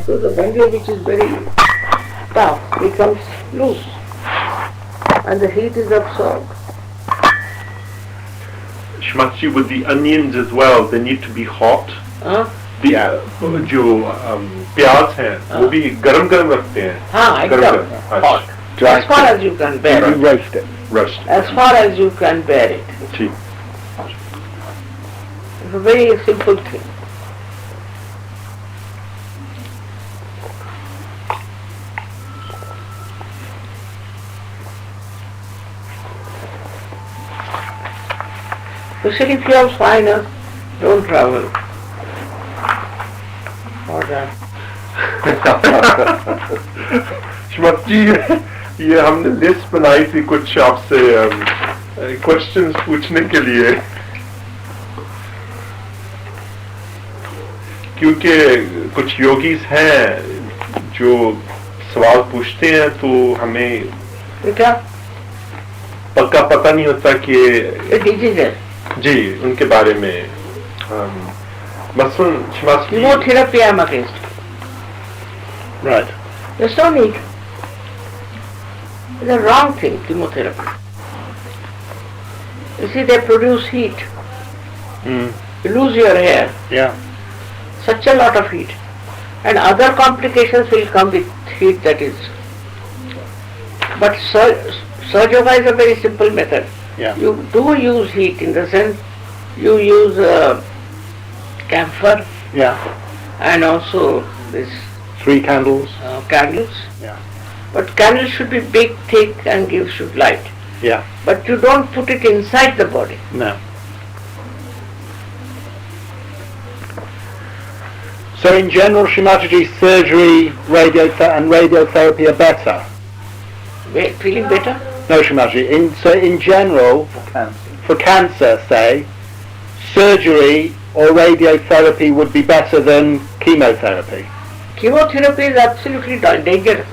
So the bundle which is very tough becomes loose and the heat is absorbed. Shmatji, with the onions as well, they need to be hot. जो प्याज हैं वो भी गरम गरम रखते हैं. हाँ, एकदम hot. As far as you can bear it. Roast it. Roast. As far as you can bear it. ठीक. It's a very simple thing. Especially if you have sinus, don't travel. For that. श्मती, ये हमने list बनाई थी कुछ आपसे questions पूछने के लिए, क्योंकि कुछ योगीज हैं जो सवाल पूछते हैं तो हमें क्या पक्का पता नहीं होता कि डिजीज है जी उनके बारे में. मसलन chemotherapy I'm against. Right. There's no need. It's a wrong thing, chemotherapy. You see, they produce heat. You lose your hair. Yeah. Such a lot of heat. And other complications will come with heat, that is. But Sahaja Yoga is a very simple method. Yeah. You do use heat in the sense you use camphor. Yeah. And also this 3 candles. Candles. Yeah. But candles should be big, thick and should light. Yeah. But you don't put it inside the body. No. So in general, Shrimataji, surgery, and radiotherapy are better? Feeling better? No, Shrimataji. So in general, for cancer, say, surgery or radiotherapy would be better than chemotherapy? Chemotherapy is absolutely dangerous.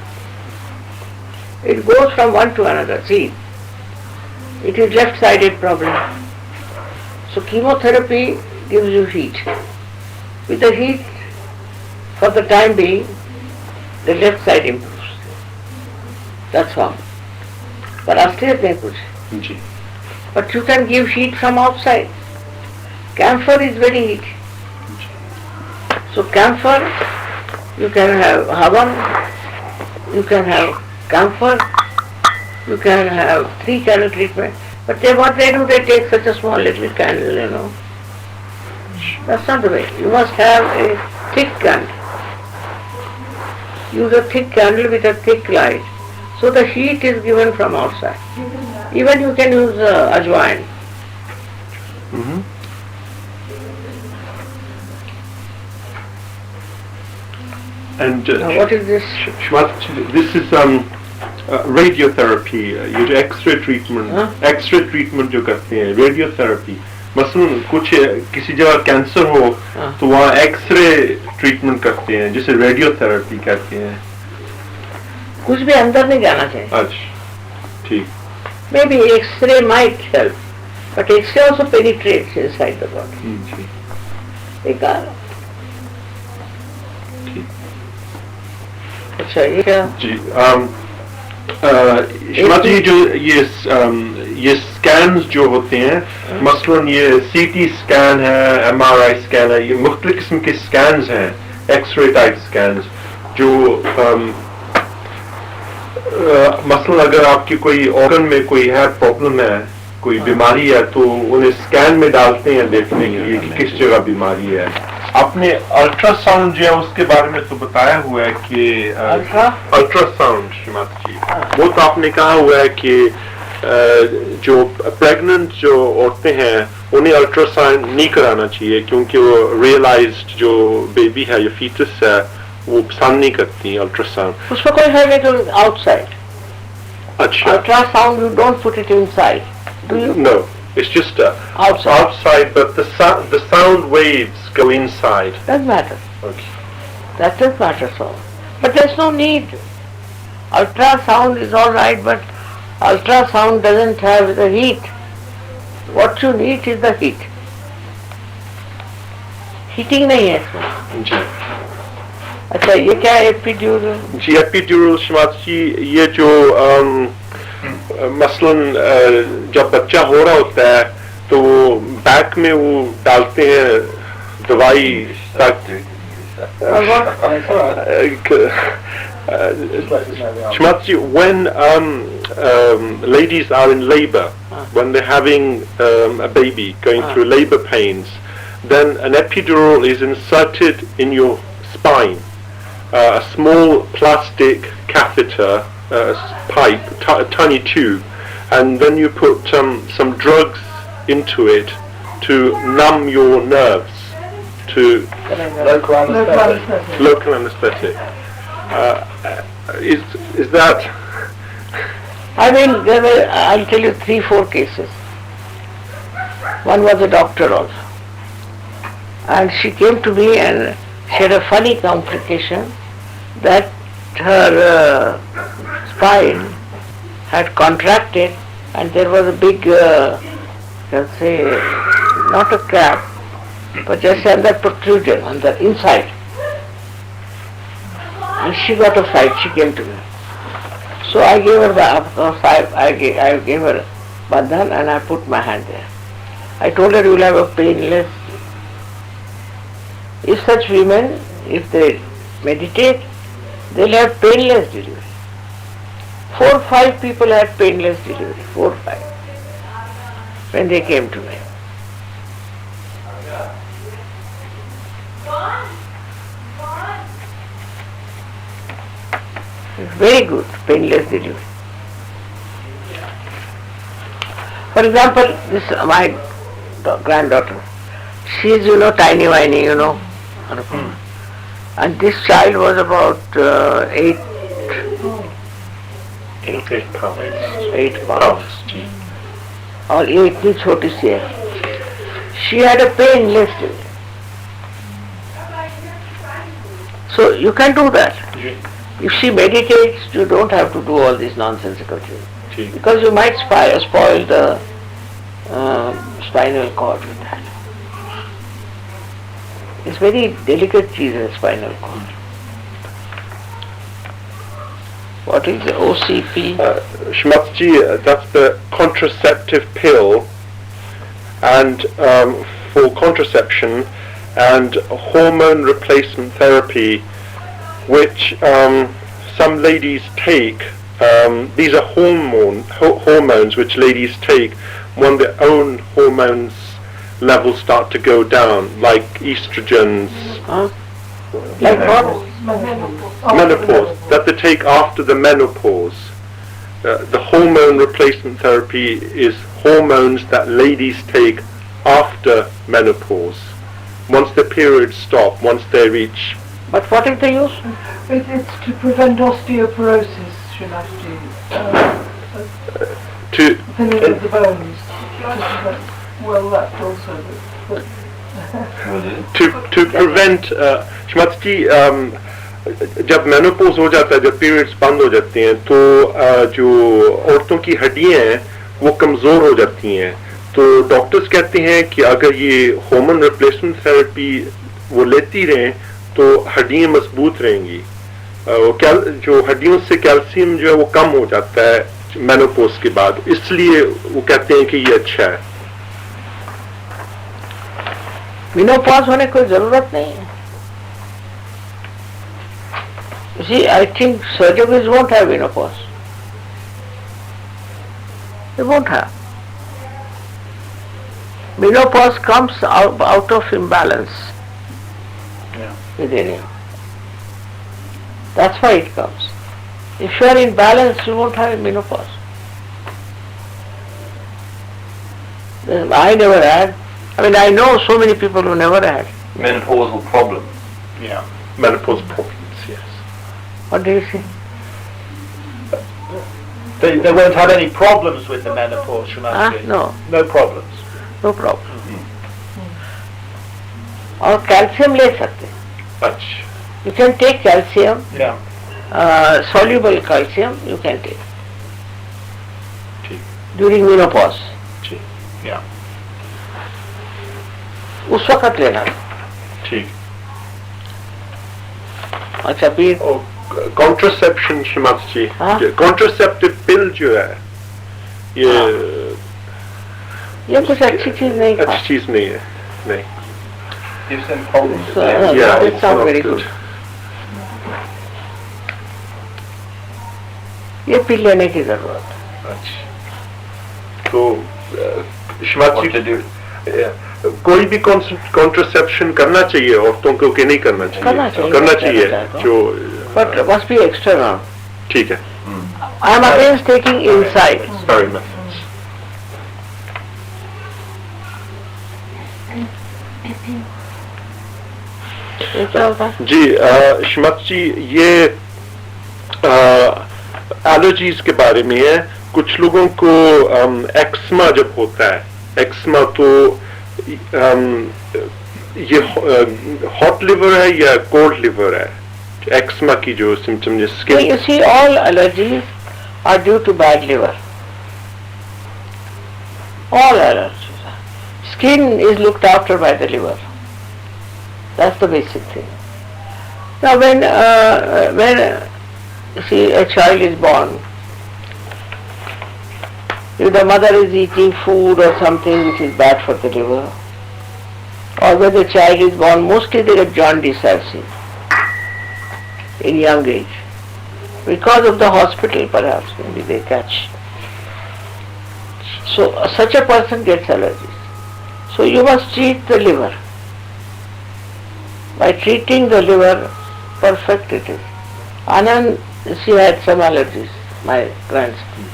It goes from one to another. See, it is left-sided problem. So chemotherapy gives you heat. With the heat, for the time being, the left side improves. That's all. But after that, but you can give heat from outside. Camphor is very heat. So camphor, you can have havan, you can have camphor, you can have 3 candle treatment. But what they do, they take such a small little candle, you know. That's not the way. You must have a thick candle. Use a thick candle with a thick light. So the heat is given from outside. Even you can use ajwain. And Now what is this? this is radiotherapy. ये जो X-ray treatment जो करते हैं, radiotherapy. मसलन कुछ किसी जगह cancer हो तो वहाँ एक्सरे ट्रीटमेंट करते हैं जिसे रेडियोथेरेपी कहते हैं. कुछ भी अंदर नहीं जाना चाहिए. अच्छा, ठीक. Maybe X-ray might help, but X-ray also penetrates inside the body. ठीक. अच्छा ये क्या? जी. श्रीमती जो ये स्कैन्स जो होते हैं, मसलन ये सीटी स्कैन है, MRI स्कैन है, ये मुख्तलिफ किस्म के स्कैन्स हैं, एक्सरे टाइप स्कैन्स जो मसलन अगर आपकी कोई ऑर्गन में कोई है प्रॉब्लम है, कोई बीमारी है तो उन्हें स्कैन में डालते हैं देखने के लिए कि किस जगह बीमारी है. आपने अल्ट्रासाउंड जो है उसके बारे में तो बताया हुआ है कि अल्ट्रासाउंड श्रीमती जी, वो तो आपने कहा हुआ है कि जो प्रेग्नेंट जो औरतें हैं उन्हें अल्ट्रासाउंड नहीं कराना चाहिए क्योंकि वो रियलाइज्ड जो बेबी है या फीटस है वो पसंद नहीं करती अल्ट्रासाउंड. उसमें कोई है नहीं आउटसाइड. अच्छा. Ultrasound you don't put it inside. Do you? No. It's just outside, but the sound waves go inside. Doesn't matter. Okay. That doesn't matter so. But there's no need. Ultrasound is all right, but ultrasound doesn't have the heat. What you need is the heat. Heating नहीं है इसमें. अच्छा ये क्या है epidural? जी epidural Shrimati जी, ये जो मसलन जब बच्चा हो रहा होता है तो बैक में वो डालते हैं दवाई ताकि Shmatji, when ladies are in labor, when they're having a baby going through labor pains, then an epidural is inserted in your spine, a small plastic catheter, pipe, a tiny tube, and then you put some drugs into it to numb your nerves, to local anesthetic. Is that? I mean, there were, I'll tell you 3-4 cases. One was a doctor also. And she came to me and she had a funny complication that her spine had contracted and there was a big, let's say, not a cap, but just another protrusion on the inside. And she got a fright, she came to me. So I gave her, I gave her bandhan and I put my hand there. I told her you will have a painless. If such women, if they meditate, they will have painless delivery. 4 or 5 people had painless delivery, 4 or 5, when they came to me. Very good, painless delivery. For example, this my granddaughter, she is, tiny whiny, and this child was about 8 pounds. 8 pounds. और ये इतनी छोटी सी है. She had a painless delivery. So you can do that. If she meditates, you don't have to do all these nonsensical things. Because you might spoil the spinal cord with that. It's very delicate cheese, the spinal cord. What is the OCP? Shmatji, that's the contraceptive pill, and for contraception and hormone replacement therapy, which some ladies take. These are hormones which ladies take when their own hormones levels start to go down, like estrogens. Like what? Menopause, that they take after the menopause. The hormone replacement therapy is hormones that ladies take after menopause. Once the periods stop, once they reach. But what is the use? It's to prevent osteoporosis, Srimati. Thinning of the bones. Well, that also. But to prevent Shrimati जी, जब menopause हो जाता है, जब periods बंद हो जाते हैं, तो जो औरतों की हड्डियां हैं वो कमजोर हो जाती हैं. तो डॉक्टर्स कहते हैं कि अगर ये हार्मोन रिप्लेसमेंट थेरेपी वो लेती रहें तो हड्डियां मजबूत रहेंगी. जो हड्डियों से कैल्शियम जो है वो कम हो जाता है मेनोपॉज के बाद, इसलिए वो कहते हैं कि ये अच्छा है. मेनोपॉज होने की कोई जरूरत नहीं है. See, I think surgeons won't have menopause. They won't have. Menopause comes out of imbalance within you. That's why it comes. If you are in balance, you won't have menopause. I never had. I mean, I know so many people who never had. Menopausal problem. Yeah, menopause problems, yes. What do you say? They won't have any problems with the menopause, Shrimati. No. No problems. No problem. और calcium ले सकते हैं. अच्छा. You can take calcium. Yeah. Soluble calcium you can take. ठीक. During menopause. ठीक. Yeah. उस वक्त लेना. ठीक. अच्छा फिर कॉन्ट्रासेप्शन श्रीमती जी, हाँ? कॉन्ट्रासेप्टिव पिल जो है ये कुछ अच्छी चीज नहीं अच्छी चीज नहीं है, नहीं। Gives them problems. So, Yeah, that it's sounds not very good. good. ये पी लेने की जरूरत है। अच्छा, तो Shrimati What to ji, do? कोई भी कॉन्ट्रासेप्शन करना चाहिए औरतों को कि नहीं करना चाहिए? करना चाहिए, करना कहना चाहिए चाहता हूँ। जो But must be external. ठीक है, I am against taking inside. सारी methods। ये क्या होता है? जी श्रीमती जी, ये एलर्जीज के बारे में है। कुछ लोगों को एक्समा जब होता है, एक्समा तो ये हॉट लिवर है या कोल्ड लिवर है? एक्समा की जो सिम्टम है So skin, you see, all allergies are due to bad liver. All allergies. Skin is looked after by the liver. That's the basic thing. Now when you see a child is born, if the mother is eating food or something which is bad for the liver, or when the child is born, mostly they get jaundice, I've seen, in young age. Because of the hospital perhaps, maybe they catch. So such a person gets allergies. So you must treat the liver. By treating the liver, perfect it is. Anand, she had some allergies, my grandson.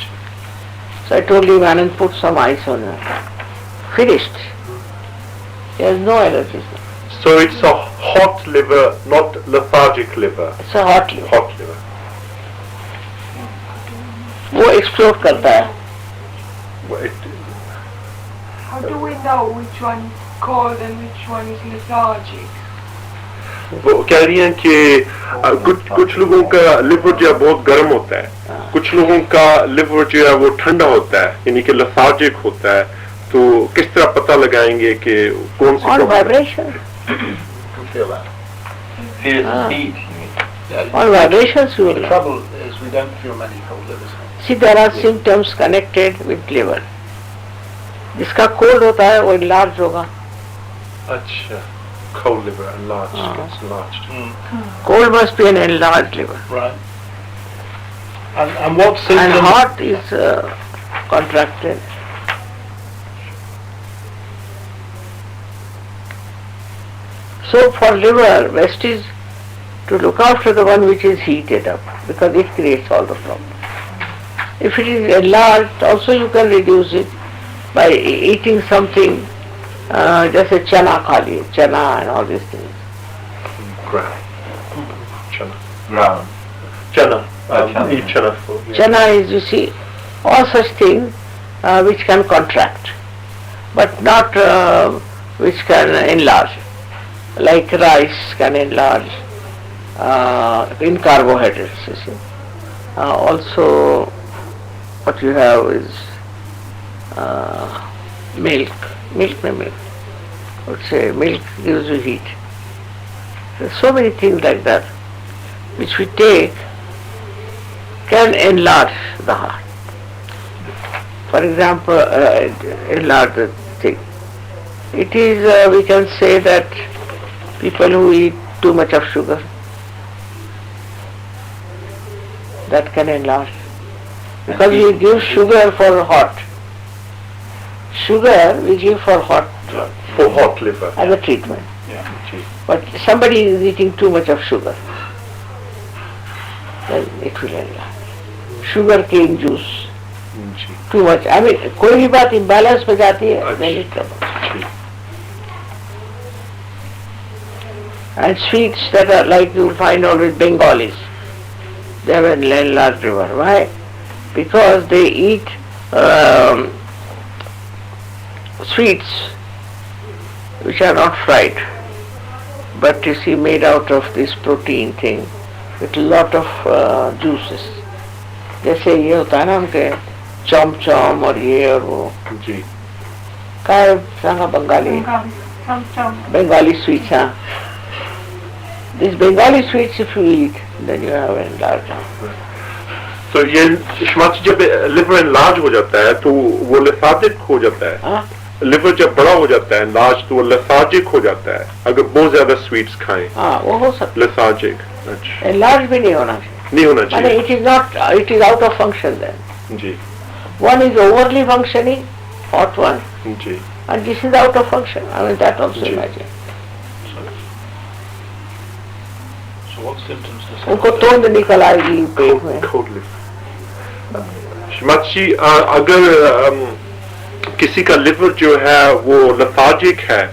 So I told him, Anand, put some ice on her. Finished. He has no allergies. so it's a hot liver, not lethargic liver, It's a hot liver. hot liver। वो explore करता है. How do we know which one is cold and which one is lethargic? वो कह रही हैं कि कुछ लोगों का लिवर जो है बहुत गर्म होता है, कुछ लोगों का लिवर जो है वो ठंडा होता है, यानी कि लेथार्जिक होता है। तो किस तरह पता लगाएंगे कि कौन सी On problem है? vibration. You feel that. Fears Ah. and heat. You mean. Yeah, On vibrations you will the know. trouble is we don't feel many cold livers. See, there are symptoms connected with liver. जिसका cold होता है वो enlarged होगा. अच्छा, cold liver enlarged, Ah. gets enlarged। Cold must be an enlarged liver. Right. And what And symptoms? hot is contracted. So for liver, best is to look after the one which is heated up, because it creates all the problem. If it is enlarged, also you can reduce it by eating something, जैसे चना खा लिए, चना and all these things. Ground, chana, Ground. chana, Chana. eat chana food। yeah। Chana is, you see, all such things which can contract, but not which can enlarge. Like rice can enlarge in carbohydrates, you see. Also, what you have is milk. Milk. I would say milk gives you heat. There's so many things like that which we take can enlarge the heart. For example, enlarge the thing. It is, we can say that people who eat too much of sugar, that can enlarge. Because we give sugar for hot. Sugar we give for hot For hot liver। as a treatment. Yeah. But somebody is eating too much of sugar, then it will enlarge. Sugar cane juice, ji, too much. I mean, कोई भी बात imbalance में जाती है, then it troubles. Ji. And sweets that are like you will find always Bengalis, they have an enlarged liver. Why? Because they eat sweets which are not fried, but you see made out of this protein thing with lot of juices. जैसे ये होता है ना उनके चौम और ये और वो जी, काय सांगा बंगाली Some बंगाली स्वीट्स हाँ These Bengali sweets if you eat, then you have enlarged. तो ये श्रीमती जब लिवर एनलार्ज हो जाता है तो वो लेथार्जिक हो जाता है. हाँ? लिवर जब बड़ा हो जाता है एनलार्ज तो वो लेथार्जिक हो जाता है अगर बहुत ज्यादा स्वीट्स खाएं. हाँ, वो हो सकता लेथार्जिक. अच्छा. है. Enlarged भी नहीं होना चाहिए. नहीं होना माने चाहिए. it is not, it is out of function then. Ji One is overly functioning, hot one, ji. and this is out of function. I mean that also ji. imagine. So what symptoms does उनको तोंद निकल आएगी पेट में. Cold liver. Shrimati जी अगर किसी का liver जो है वो लेथार्जिक है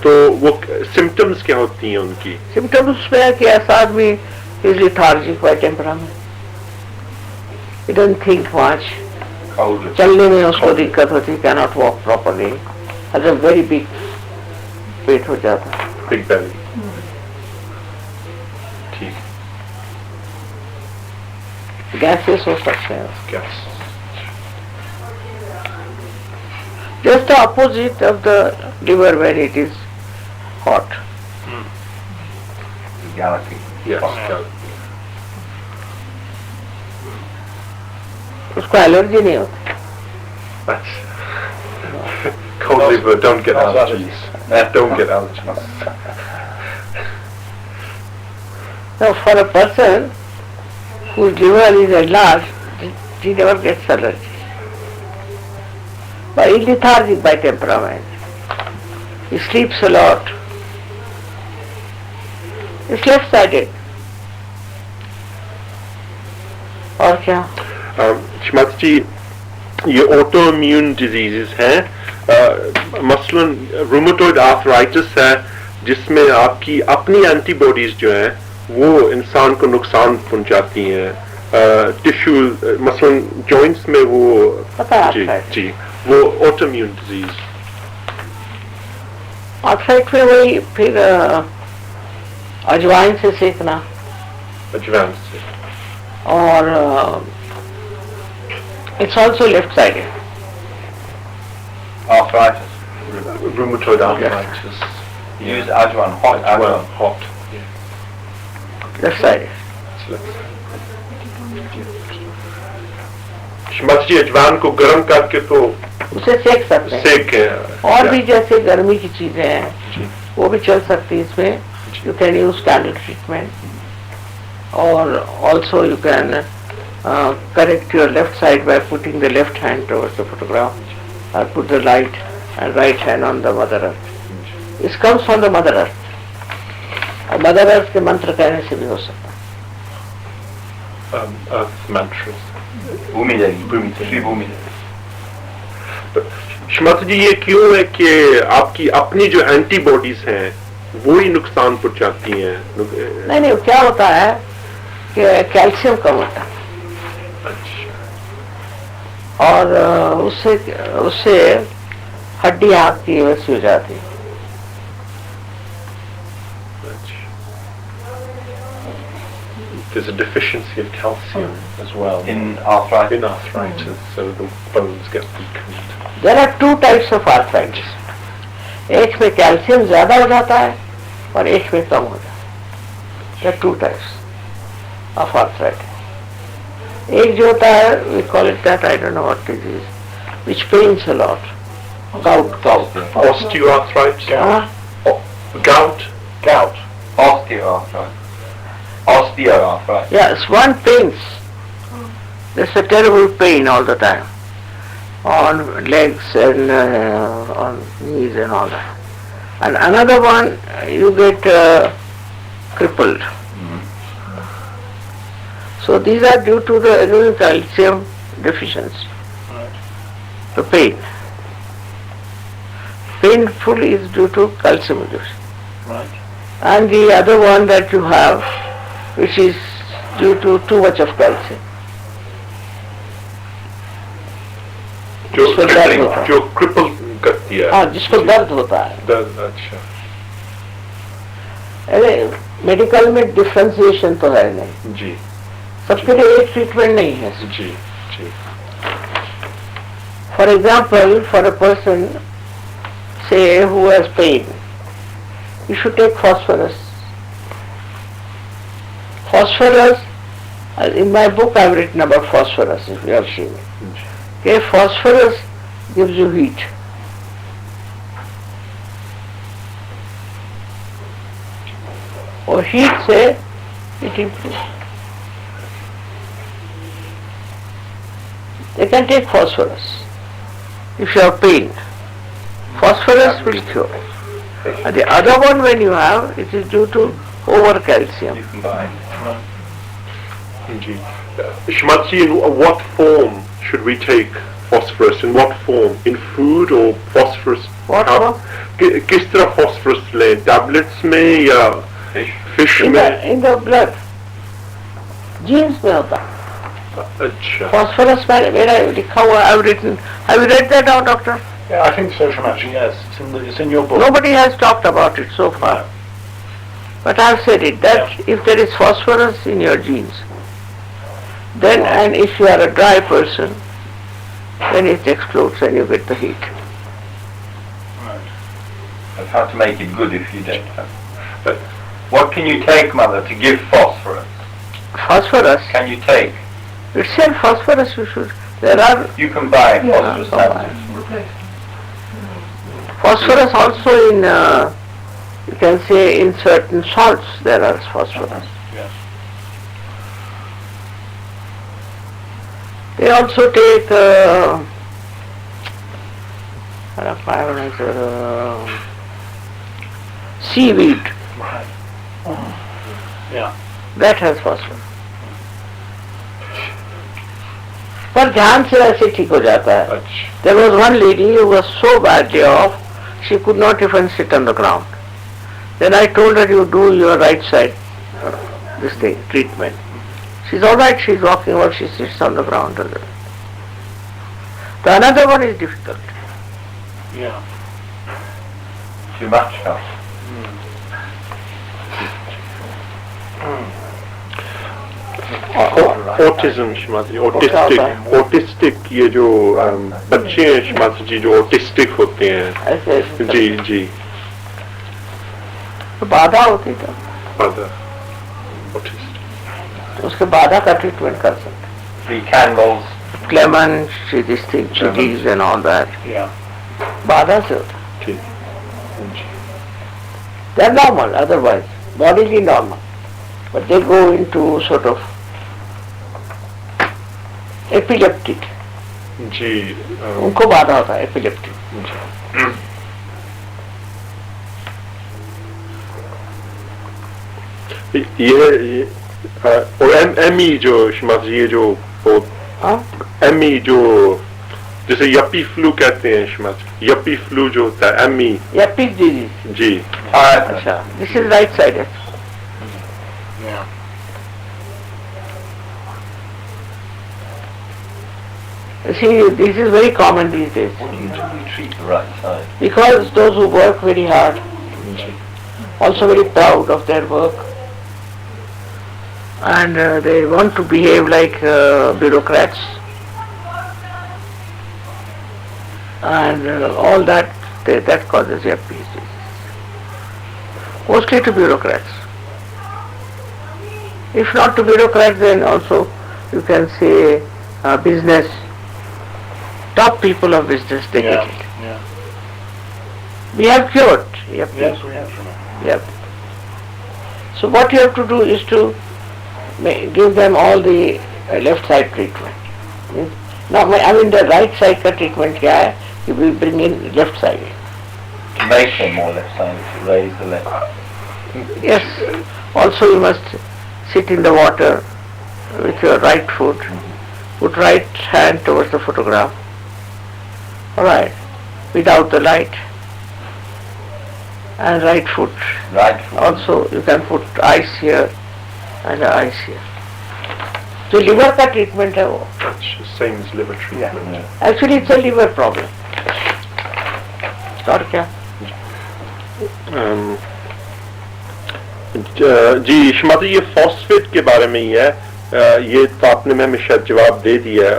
तो वो सिम्टम्स क्या होती हैं उनकी? Symptoms में है कि ऐसा आदमी is lethargic by temperament. He doesn't think much. चलने में उसको दिक्कत होती, cannot walk properly. Has a very big पेट हो जाता है. Big belly. ठीक. Gases हो सकते हैं. Gas. Just the opposite of the liver when it is hot. Galaxy. Yes. उसको एलर्जी नहीं होती. That's cold liver. Don't get allergies. Don't get allergies. Now for a person whose liver is enlarged, he never gets allergy. But he is lethargic by temperament. He sleeps a lot. He is left-sided. और क्या? श्रीमती जी ये auto immune diseases हैं मसलन rheumatoid arthritis है जिसमें आपकी अपनी antibodies जो हैं वो इंसान को नुकसान पहुंचाती हैं टिश्यू मसलन जॉइंट्स में वो पता है जी arthritis. जी वो ऑटो इम्यून डिजीज आर्थराइट में वही फिर अजवाइन से सेकना एडवांस से और it's also left-sided. Arthritis. Rheumatoid arthritis Use Ajwan, hot Ajwan. hot Left-sided. Shrimati ji अजवान को गर्म करके तो उसे सेक सकते हैं. सेक के और भी जैसे गर्मी की चीजें हैं वो भी चल सकती है इसमें. You can use candle treatment, or also you can correct your left side by putting the left hand towards the photograph, or put the light and right hand on the Mother Earth. This comes from the Mother Earth. और Mother Earth के मंत्र कहने से भी हो सकता है. earth mantras. Bhumi Devi. Shri Bhumi Devi. Shrimati जी ये क्यों है कि आपकी अपनी जो एंटीबॉडीज हैं वो ही नुकसान पहुंचाती हैं? नहीं क्या होता है कि कैल्शियम कम होता है अच्छा और उससे हड्डी आपकी वैसी हो जाती है. There's a deficiency of calcium as well In arthritis. in arthritis, so the bones get weakened. There are two types of arthritis. एक में कैल्शियम ज्यादा हो जाता है और एक में कम हो जाता है. There are two types of arthritis. एक जो होता है we call it that I don't know what it is, which pains a lot. Gout. Osteoarthritis, हाँ? gout, Osteoarthritis. Osteoarthritis. Yes, one pains. There's a terrible pain all the time on legs and on knees and all that. And another one, you get crippled. So these are due to the calcium deficiency. The pain. Painful is due to calcium deficiency. Right. And the other one that you have, which is due to too much of calcium. जो cripple करती है. हाँ, जिसको दर्द होता है. दर्द, अच्छा. अरे मेडिकल में डिफ्रेंसिएशन तो है नहीं. जी सबके लिए एक ट्रीटमेंट नहीं है. जी जी. For example, for a person, say, who has pain, you should take phosphorus phosphorus, in my book I've written about phosphorus, if you have seen it. Okay, phosphorus gives you heat. Or heat say it improves. They can take phosphorus if you have pain. Phosphorus will cure. And the other one when you have, it is due to over calcium. You can buy. Ji Shrimati ji, in what form should we take phosphorus? In what form? In food or phosphorus? What हाँ, किस तरह phosphorus लें? Tablets में या fish में? In the blood. Genes में होता है. अच्छा. Phosphorus मैंने लिखा हुआ, I've written. Have you read that out, doctor? Yeah, I think so, Shamaji, yes. It's in your book. Nobody has talked about it so far. But I've said it, that if there is phosphorus in your genes, then, and if you are a dry person, then it explodes and you get the heat. That's how to make it good if you don't have. But what can you take, Mother, to give phosphorus? Phosphorus, Can you take? itself phosphorus you should, there are You can buy phosphorus Yeah, tablets. Replace. phosphorus also in, you can say in certain salts there are phosphorus. Yes. They also take seaweed, Right. Yeah. that has phosphorus. पर ध्यान से ऐसे ठीक हो जाता है. अच्छा. There was one lady who was so badly off, she could not even sit on the ground. Then I told her, you do your right side, this thing, treatment. She's all right, she's walking about, she sits on the ground. The another one is difficult. Yeah. Too much help. Autism, Shrimati, autistic ये जो बच्चे हैं Shrimati जी जो autistic होते हैं. ऐसे जी जी. तो बाधा होती तो Other autistic. उसके बाधा का ट्रीटमेंट कर सकते. 3 candles. Clemens, this thing, chilies and all that. Yeah. बाधा से होता. ठीक. जी. They're normal otherwise, bodily normal. But they go into sort of epileptic. जी. उनको बाधा होता है epileptic. ये और एमई जो Shrimati जी ये जो हाँ? एमई जो जैसे यप्पी फ्लू कहते हैं Shrimati, यप्पी फ्लू जो होता है एमई. या pig disease. जी. अच्छा, this is right sided. Yeah. See, this is very common these days. What do you do to treat the right side? Because those who work very hard, also very proud of their work, and they want to behave like bureaucrats, and all that, that causes their peace. Mostly to bureaucrats. If not to bureaucrats, then also you can say business, top people of business, they get it. Yeah. We have cured. Yep. Yes, we have, Shamaji. Yep. So what you have to do is to give them all the left side treatment. Now, I mean the right side का treatment क्या है? You will bring in left side. To make them more left sided, to raise the left. Yes. Also you must sit in the water with your right foot. Put right hand towards the photograph. All right. Without the light. And right foot. Right foot. Also you can put ice here and ice here. So liver का treatment है वो. Same as liver treatment. Actually it's a liver problem. और क्या? जी Shrimati ये phosphate के बारे में ही है. ये तो आपने मैं शायद जवाब दे दिया.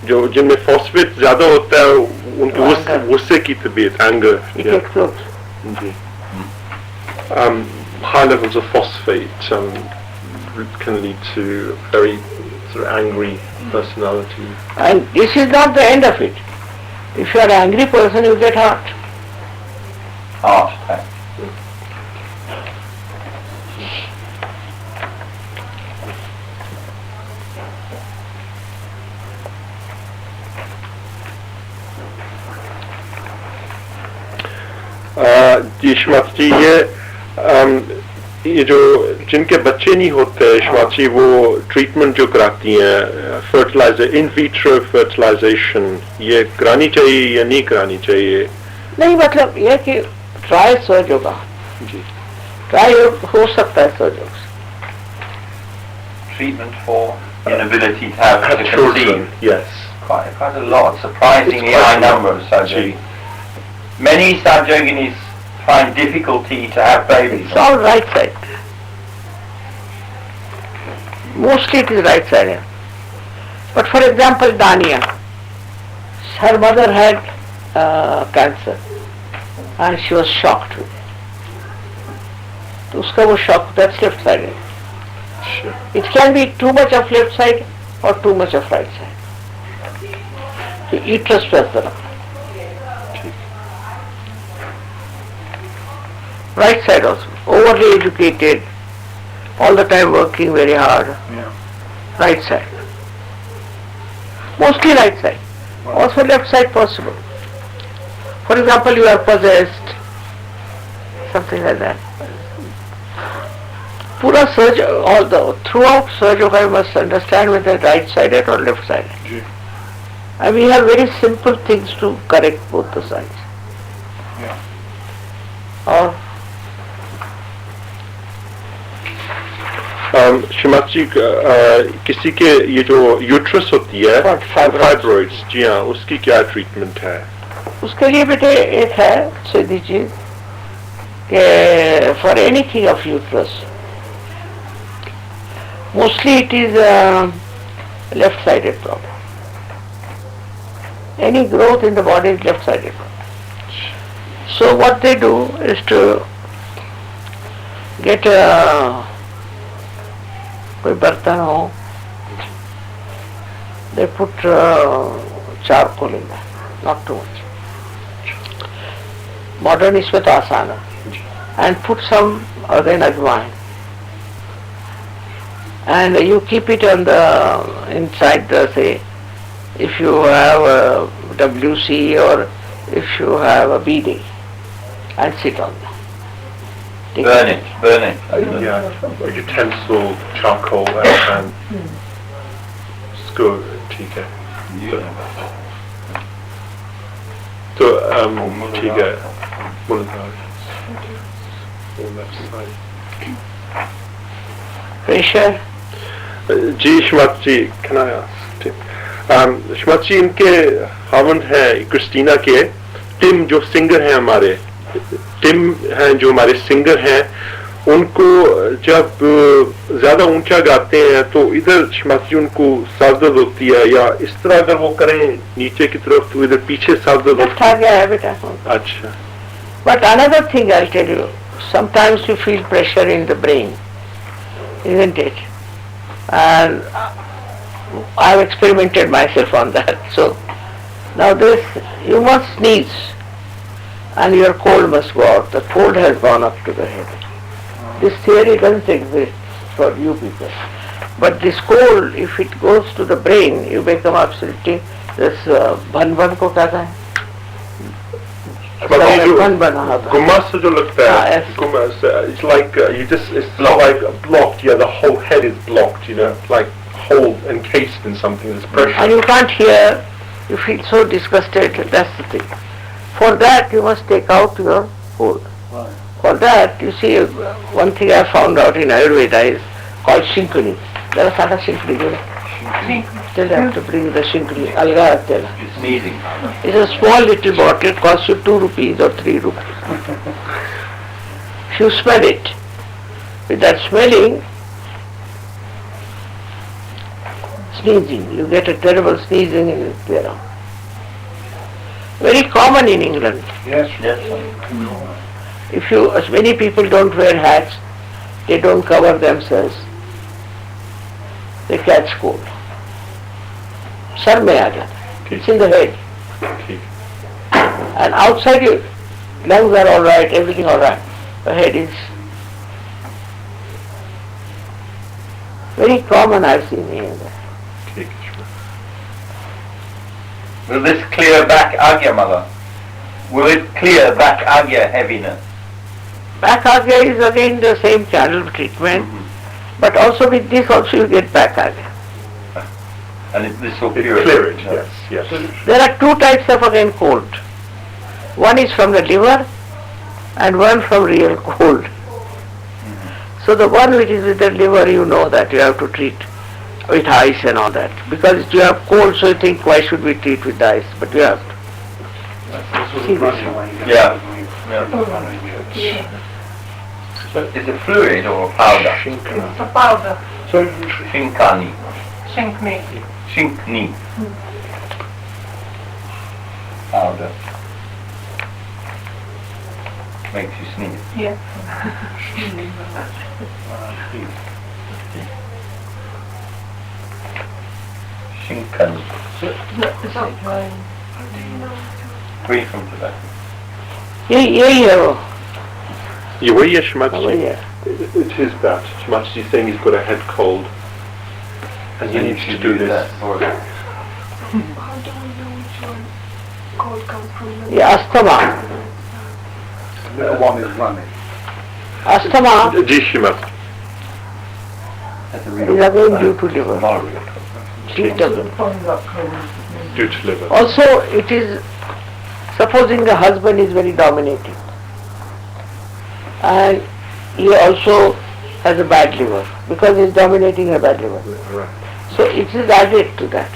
जो जिनमें फॉस्फेट ज्यादा होता है उनके गुस्से की तबीयत, एंगर. It explodes. जी. High levels of phosphate can lead to very sort of angry personality. And this is not the end of it. If you are an angry person, you get heart. Heart attack. जी श्रीमत जी ये जो जिनके बच्चे नहीं होते श्रीमत जी वो treatment जो कराती हैं फर्टिलाइजर इन विट्रो फर्टिलाइजेशन ये करानी चाहिए या नहीं करानी चाहिए? नहीं मतलब यह कि ट्राई सर्च होगा जी ट्राई हो सकता है सर्च होगा. Treatment for inability to have to children, conceive. yes. Quite a lot. Surprisingly It's quite high a lot. number of surgeries. Many Sajoginis find difficulty to have babies. It's all right side. Mostly it is right side. But for example, Dania, her mother had cancer and she was shocked with it. तो उसका वो shock, that's left side. Sure. It can be too much of left side or too much of right side. So uterus press the right side also, overly educated, all the time working very hard. Yeah. Right side. Mostly right side. Also left side possible. For example, you are possessed, something like that. Pura surge, all the throughout surge yoga you must understand whether right sided or left sided. Ji. And we have very simple things to correct both the sides. Yeah. Or श्रीमत जी किसी के ये जो uterus होती है What, fibroids? Fibroids जी हाँ उसकी क्या treatment है? उसके लिए बेटे एक है सीधी चीज कि for anything of uterus mostly it is left sided problem. Any growth in the body is left sided. So what they do is to get कोई बर्तन हो, they put charcoal in that, not too much. Modern इसमें तो आसान है. And put some again ajwain. And you keep it on the inside the say. If you have a WC or if you have a BD and sit on that. Burn it. Yeah, a utensil, charcoal and score, ठीक है. तो ठीक है, on left side. Pressure. Ji Shrimad ji, can I ask? श्रीमत जी इनके हावंड है Christina के Tim जो singer हैं हमारे टिम हैं जो हमारे सिंगर हैं उनको जब ज्यादा ऊंचा गाते हैं तो इधर श्रीमत जी उनको सर दर्द होती है या इस तरह अगर वो करें नीचे की तरफ तो इधर पीछे सर दर्द होती आ गया है बेटा. है. अच्छा. But another thing I'll tell you, sometimes you feel pressure in the brain, isn't it? And I've experimented myself on that. So now this, you must sneeze and your cold must go out. The cold has gone up to the head. This theory doesn't exist for you people. But this cold, if it goes to the brain, you become absolutely, this bhan ko कहता है. बन बना होता है. गुम्मा से जो लगता है yes. गुम्मा से it's like you just it's like blocked. Yeah, the whole head is blocked, you know, it's like whole encased in something. There's pressure. And you can't hear, you feel so disgusted, that's the thing. For that you must take out your food. Right. For that, you see, one thing I found out in Ayurveda is called shinkani. There is not a shinkani, you know. Still have to bring the shinkani, alga tela. You're sneezing. It's a small little bottle, it costs you 2 rupees or 3 rupees. If you smell it, with that smelling, sneezing, you get a terrible sneezing in it there. Very common in England. Yes. If you, as many people don't wear hats, they don't cover themselves. they catch cold. Sir में आ जाता है. It's in the head. ठीक. And outside your lungs are all right, everything all right. The head is very common. I've seen here. ठीक. Will this clear back agya, mother? Will it clear back agya heaviness? Back agya is again the same channel of treatment, but also with this also you get back agya. And this will It cure clear it. Yes. Yes. There are two types of again cold. One is from the liver and one from real cold. So the one which is with the liver, you know that you have to treat with ice and all that. Because you have cold, so you think why should we treat with ice? But you have to. See this? Yeah. Is it fluid or powder? It's a powder. Shinkani. Shinkni. Shinkni. Powder. Makes you sneeze. Yeah. Shinkani. It's Free from tobacco. यही है वो. You were yes, Shmaji. वही है. It is that. Shmaji is saying he's got a head cold. And he And needs you to do this. that for How do we know which one cold comes from? ये asthma. Little one is running. Asthma Ji Shmaji. is again due to liver. Due to- Find that cold. Due to liver. Also, it is supposing the husband is very dominating, and he also has a bad liver because he is dominating a bad liver. Right. So it is added to that.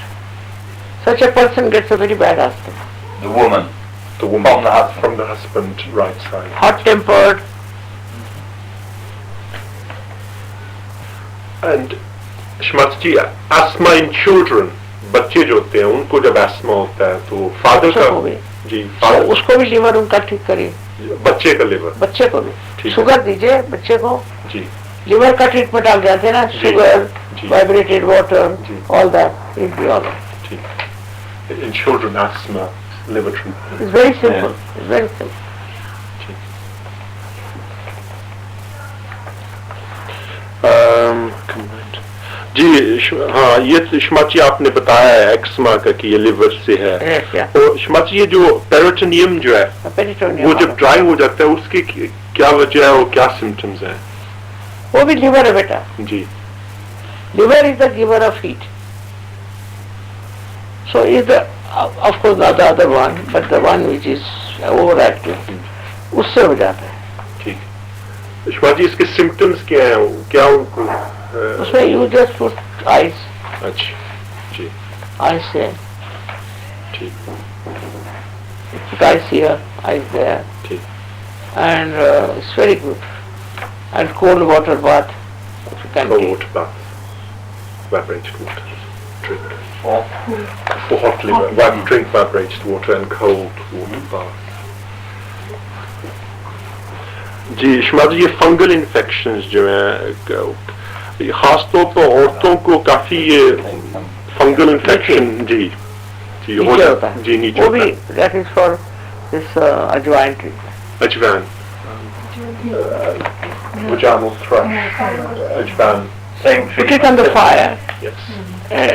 Such a person gets a very bad asthma. the woman. The woman From the husband. From the husband, right side. Hot-tempered, And Shmaji ji, asthma in children, बच्चे जो होते हैं उनको जब asthma होता है तो father बच्चों को भी. का जी तो father उसको भी लिवर उनका ठीक करिए. बच्चे का liver बच्चे को भी ठीक है. शुगर दीजिए बच्चे को. जी लिवर का ट्रीटमेंट आप जानते हैं ना, जी, शुगर, जी. वाइब्रेटेड वाटर, जी. All that is be all. ठीक. In children asthma liver treatment. It's very simple. It's very simple. Comment. जी हाँ ये शमाची आपने बताया है एक्समा का कि ये लिवर से है. यस या और शमाची ये जो पेरिटोनियम जो है पेरिटोनियम वो जब ड्राई हो जाता है उसकी क्या वजह है और क्या सिम्टम्स हैं? वो भी लिवर है बेटा. जी liver is the giver of heat. So is the of course not the other one, but the one which is overactive, उससे हो जाता है. ठीक. शमाची इसके सिम्टम्स क्या हैं? क्या उनको उसमें you just put ice, अच्छा जी ice here, ठीक put ice here, ice there, ठीक. and it's very good. And cold water bath, if you can Cold take. water bath, evaporated water drink. Or For hot liver, drink evaporated water and cold water bath. जी शमाजी ये fungal infections जो हैं खास तौर पर औरतों को काफी ये फंगल इन्फेक्शन जी जी नीचे होता है. जी नीचे वो होता भी है. that is for this अजवाइन treatment. अजवान vaginal thrush अजवान same Put it treatment. on the fire yes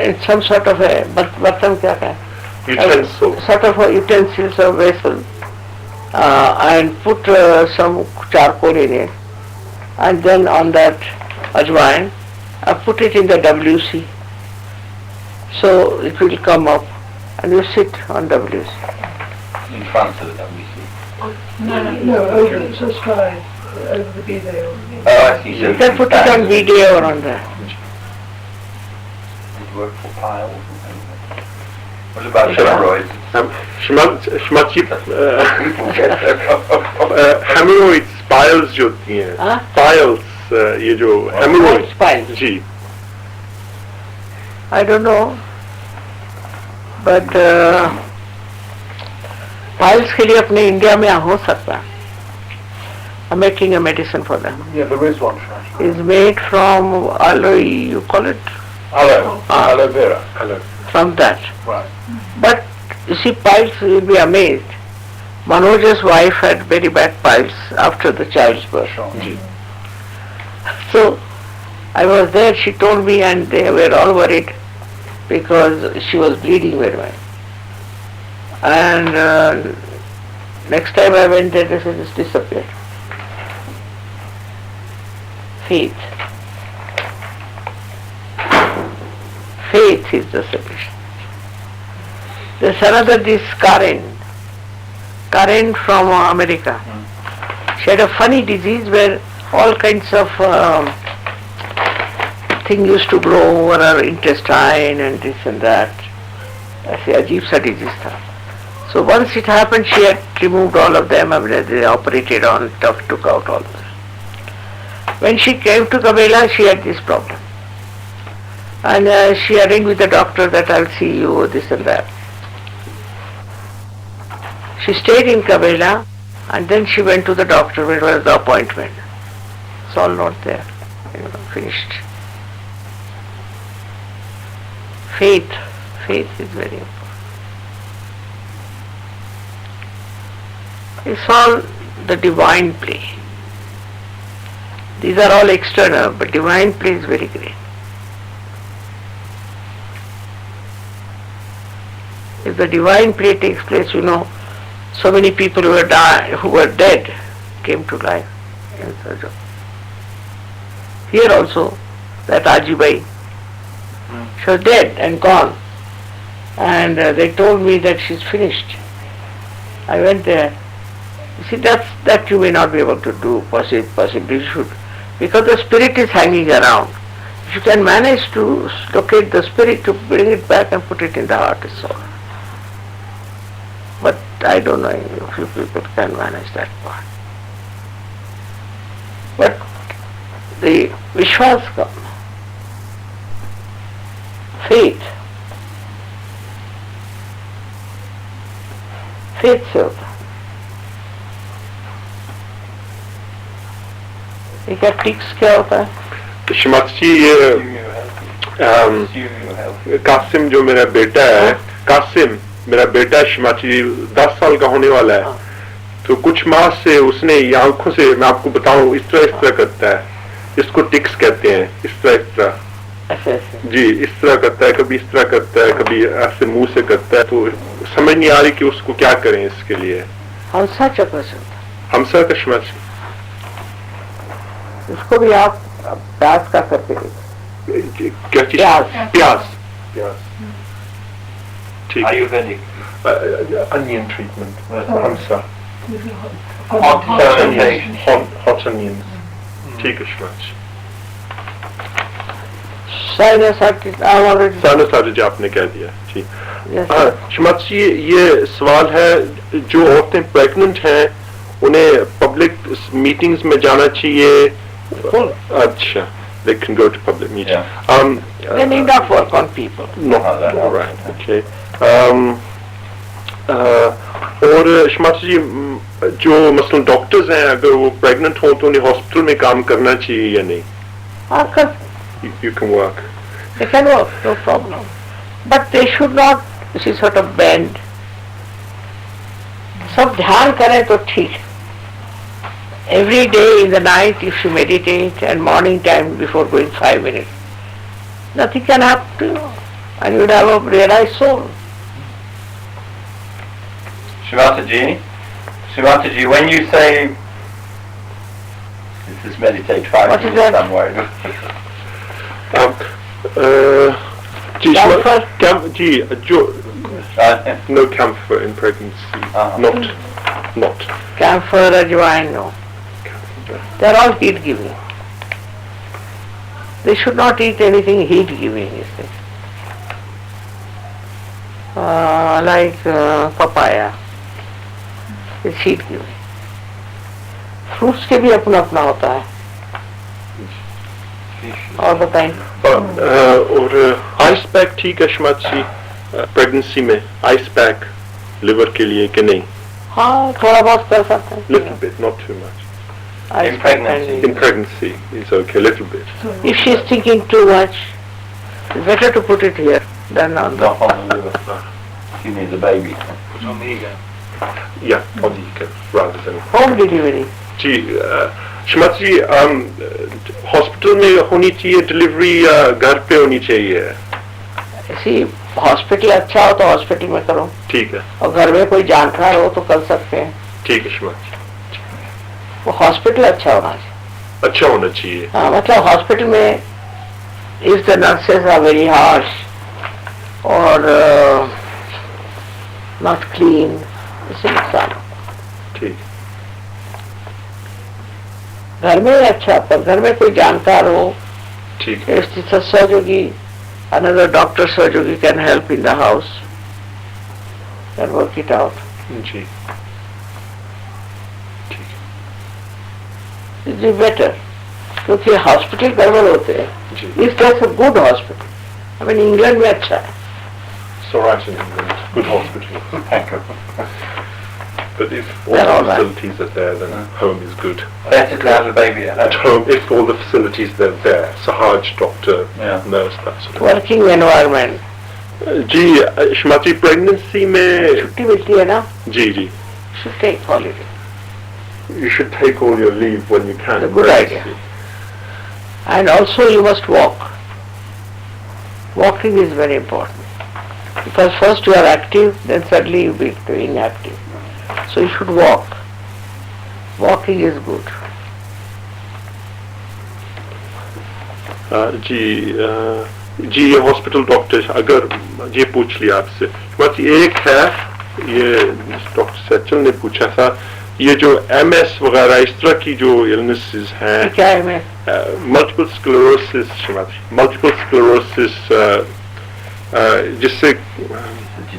in some sort of a बर्तन क्या है? utensil Sort of a utensils or vessel, and put some charcoal in it, and then on that ajwain, put it in the WC, so it will come up, and you sit on WC. In front of the WC. No, over the sky, over the video. Oh, I see. So You can put it on video or on the. It work for piles and things. What about hemorrhoids? शमाजी People get them. hemorrhoids piles जो होती हैं हाँ? piles ये जो hemorrhoids Piles. Ji I don't know, but piles के लिए अपने India में हो सकता है. I'm making a medicine for them. Yeah, there is one. Shmaji. Is made from aloe, you call it Aloe vera. Hello. from that. Right. But you see, piles, you'll be amazed. Manoj's wife had very bad piles after the child's birth. So I was there, she told me, and they were all worried because she was bleeding very well. And next time I went there, they said it's disappeared. Faith. Faith is the solution. There's another, this Karen from America. She had a funny disease where all kinds of thing used to grow over her intestine and this and that. ऐसे अजीब सा disease था. So once it happened, she had removed all of them. I mean, they operated on it, took out all this. When she came to Kabela, she had this problem. And she arranged with the doctor that I'll see you, this and that. She stayed in Kabela and then she went to the doctor where was the appointment. It's all not there, finished. Faith is very important. It's all the divine play. These are all external, but divine play is very great. If the divine play takes place, so many people who were dead came to life. Here also, that Ajibai, she was dead and gone. And they told me that she's finished. I went there. You see, that you may not be able to do, possibly you should. Because the spirit is hanging around. If you can manage to locate the spirit, to bring it back and put it in the heart and soul. But I don't know if you people can manage that part. But the Vishwas come. Faith से होता है. ये क्या ticks क्या होता है? श्रीमती जी, ये कासिम जो मेरा बेटा है, कासिम मेरा बेटा श्रीमती जी 10 साल का होने वाला है. तो कुछ माह से उसने ये आंखों से, मैं आपको बताऊं, इस तरह करता है. इसको टिक्स कहते हैं. इस तरह जी, इस तरह करता है, कभी इस तरह करता है, कभी ऐसे मुंह से करता है. तो समझ नहीं आ रही कि उसको क्या करें इसके लिए. हमसा चक्र हमसा का श्रीमती, इसको भी आप प्यास का करके देखो. क्या चीज? प्यास. ठीक है. Ayurvedic. Onion treatment. हमसा. Hot fermentation. Hot onions. ठीक है श्रीमती. साइनसाइटिस आपने कह दिया. ठीक. श्रीमती जी, ये सवाल है, जो औरतें प्रेग्नेंट हैं उन्हें पब्लिक मीटिंग्स में जाना चाहिए? अच्छा, they can go to public meetings. Yeah. They need not work on people. No, right, okay. और श्रीमती जी, जो मसलन डॉक्टर्स हैं, अगर वो प्रेग्नेंट हो तो उन्हें हॉस्पिटल में काम करना चाहिए या नहीं? You can work. They can work, no problem. But they should not, sort of bend. सब ध्यान करें तो ठीक. Every day in the night you should meditate, and morning time before going 5 minutes. Nothing can happen to you, and you would have a realized soul. Shivataji, when you say this is meditate 5 What is minutes that? somewhere. Ji, Camphor? जी, जो no camphor in pregnancy. Not. Camphor, ajwain, no. They are all heat giving. They should not eat anything heat giving, you see. Like papaya. It's heat giving. Fruits के भी अपना अपना होता है. और बताएं. और आइस पैक ठीक है श्रीमती जी, प्रेगनेंसी में आइस पैक लिवर के लिए कि नहीं? हाँ, थोड़ा बहुत कर सकते हैं. Little bit, not too much. In pregnancy. In pregnancy is okay, little bit. If she is thinking too much, It's better to put it here than on the... Not on the liver. She needs a baby. Yeah, on the ego, rather than... Home delivery. Ji Shrimati ji hospital में होनी चाहिए delivery या घर पे होनी चाहिए? ऐसी hospital अच्छा हो तो हॉस्पिटल में करो, ठीक है, और घर में कोई जानकार हो तो कर सकते हैं। ठीक है श्रीमती जी, वो हॉस्पिटल अच्छा होना चाहिए। अच्छा होना चाहिए। हाँ, मतलब हॉस्पिटल में if the nurses are very harsh or not clean, इससे नुकसान होगा। ठीक, घर में ही अच्छा, पर घर में कोई जानकार हो, ठीक, if it's a surgery, another doctor surgery can help in the house, can work it out. जी, ठीक, It is better, क्योंकि हॉस्पिटल गड़बड़ होते हैं। जी। If that's a good hospital, I mean England में अच्छा है। So right in England, good hospital. Thank you. But if all They're the all right. facilities are there, then home is good. Better to have a baby at At home. home, if all the facilities are there, Sahaj, doctor, Yeah. nurse, that sort of Working environment, जी Shrimati pregnancy में छुट्टी मिलती है ना, जी जी should take holiday. you should take all your leave when you can. It's a good idea. And also you must walk. Walking is very important. Because first you are active, then suddenly you become inactive. So you should walk. Walking is good. जी ये hospital doctor अगर ये पूछ लिया आपसे बस एक है ये डॉक्टर सचल ने पूछा था ये जो MS वगैरह इस तरह की जो इलनेसेस हैं क्या है मैं मल्टीपल स्क्लेरोसिस जिससे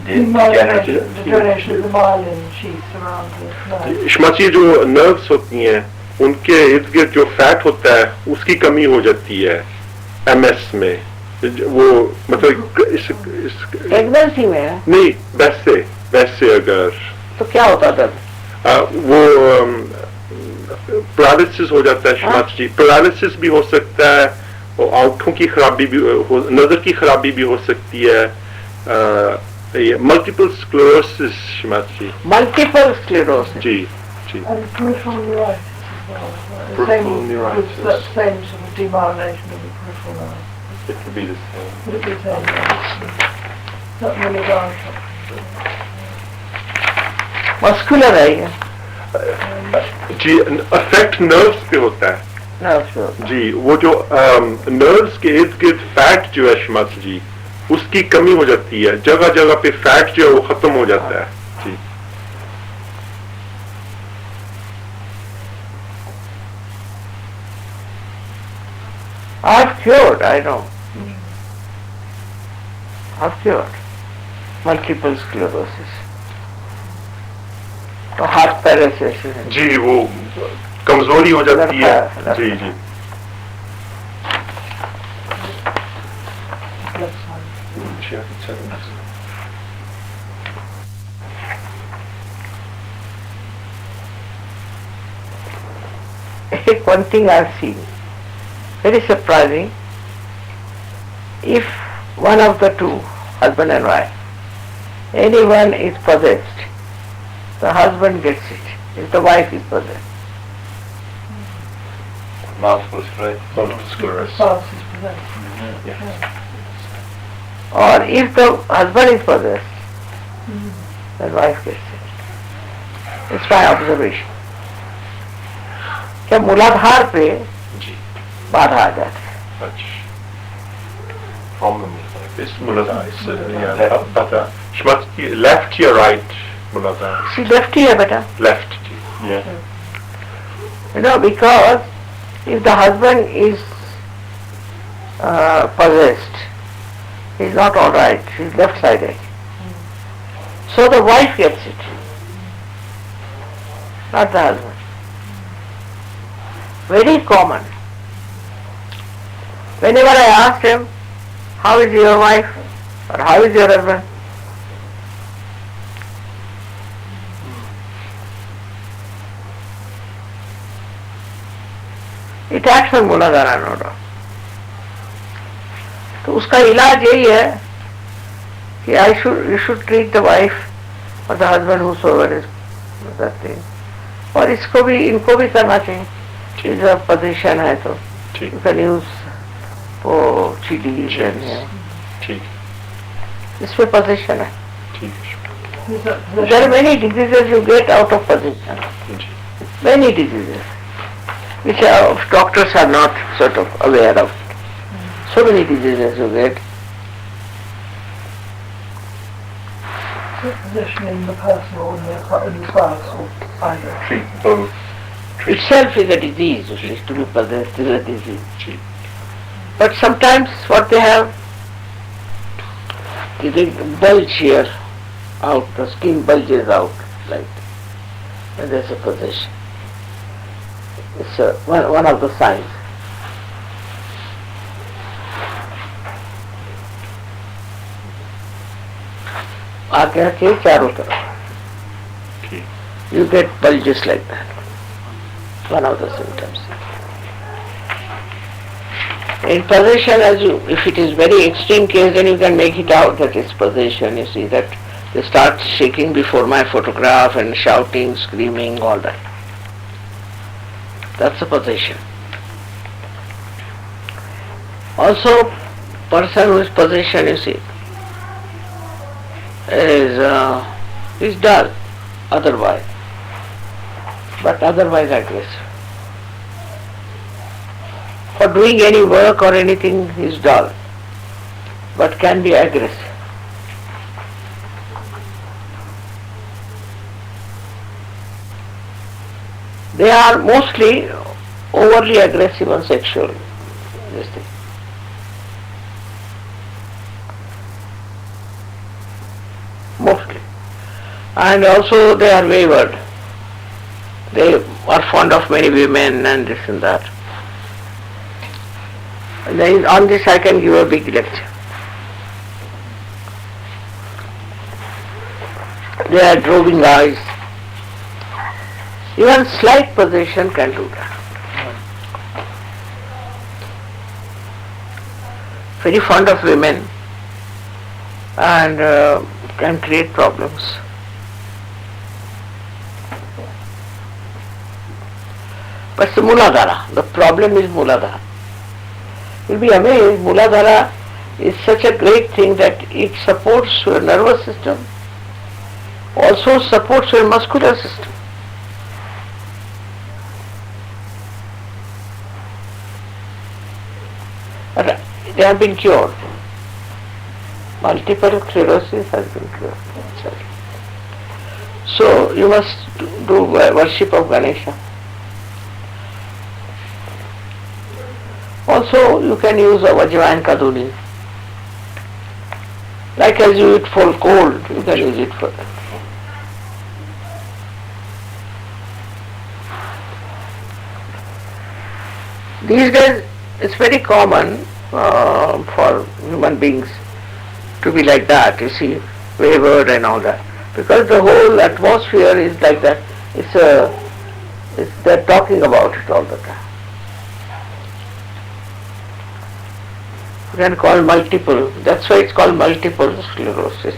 Demyelination, degeneration of the myelin sheaths around the nerve. Shrimati जो नर्व्स होती हैं उनके इर्द गिर्द जो फैट होता है उसकी कमी हो जाती है MS में वो मतलब इस प्रेगनेंसी में है नहीं वैसे अगर तो क्या होता था? वो पैरालिसिस हो जाता है श्रीमती जी पैरालिसिस भी हो सकता है और आंखों की खराबी भी नजर की खराबी भी हो सकती है ये multiple sclerosis Shrimati ji multiple sclerosis जी जी And peripheral neuritis as well. Peripheral Same, neuritis. That same sort of demyelination of the peripheral nerve. it could be the same Would it be the same? Not really large. Muscular है ये जी affect nerves पे होता है nerves पे जी वो जो nerves के इर्द गिर्द फैट जो है श्रीमती जी उसकी कमी हो जाती है जगह जगह पे फैट जो है वो खत्म हो जाता है जी I've cured, I know. I've cured multiple sclerosis. तो हार्ट पैरालिसिस है जी वो कमजोरी हो जाती है लड़का- जी जी Left side. One thing I've seen, very surprising, if one of the two, husband and wife, anyone is possessed, the husband gets it, if the wife is possessed. Multiple sclerosis. multiple sclerosis Spouse is possessed. Or if the husband is possessed, the wife gets it. It's my observation. क्या मूलाधार पे जी बाधा आ जाती है problems like this Muladhar is Shmatki left or right Muladhar सी left ही है बेटा left ji yeah because if the husband is possessed, he is not all right, he is left-sided. So the wife gets it, not the husband. Very common. Whenever I asked him, how is your wife or how is your husband? It acts on Muladhara, no doubt. तो उसका इलाज यही है कि you should treat the wife or the husband whosoever is that thing. और इसको भी इनको भी करना चाहिए. जब पोजीशन है तो ठीक. you can use for CDs and ठीक. इसमें पोजीशन है. ठीक. There are many diseases you get out of position. Ji. Many diseases which doctors are not sort of aware of. So many diseases you get. Position in the personal and the spouse or either. Treat both. Itself is a disease, which is to be possessed is a disease. Ji. But sometimes what they have is a bulge here out, the skin bulges out like and there's a possession. It's one of the signs. आगे आके चारों तरफ ठीक. you get bulges like that. One of the symptoms. In possession, if it is very extreme case, then you can make it out that it's possession. You see that they start shaking before my photograph and shouting, screaming, all that. That's a possession. Also, person who is possession, you see, is dull otherwise, but otherwise aggressive. For doing any work or anything is dull, but can be aggressive. They are mostly overly aggressive and sexual. This thing. Mostly. And also they are wayward. They are fond of many women and this and that. And then on this I can give a big lecture. They are roving eyes. Even slight possession can do that. Very fond of women and can create problems. But it's Muladhara. The problem is Muladhara. You'll be amazed, Muladhara is such a great thing that it supports your nervous system, also supports your muscular system. But they have been cured. Multiple sclerosis has been cured. So you must do worship of Ganesha. Also you can use a Vajrayan Kaduni. Like as you use it for cold, you can use it for that. These days it's very common for human beings to be like that, you see, wayward and all that. Because the whole atmosphere is like that. They're talking about it all the time. You can call multiple, that's why it's called multiple sclerosis.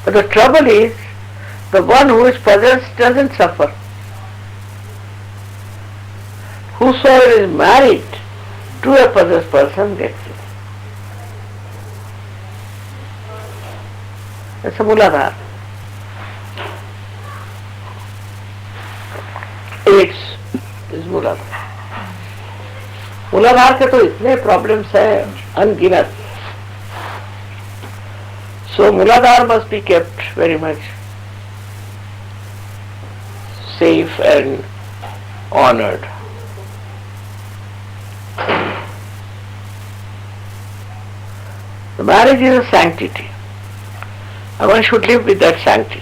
But the trouble is, the one who is possessed doesn't suffer. Whosoever is married to a possessed person gets it. It's a Muladhara. AIDS is Muladhara. Muladhara के तो इतने problems हैं अनगिनत. So Muladhara must be kept very much safe and honored. The marriage is a sanctity. And one should live with that sanctity.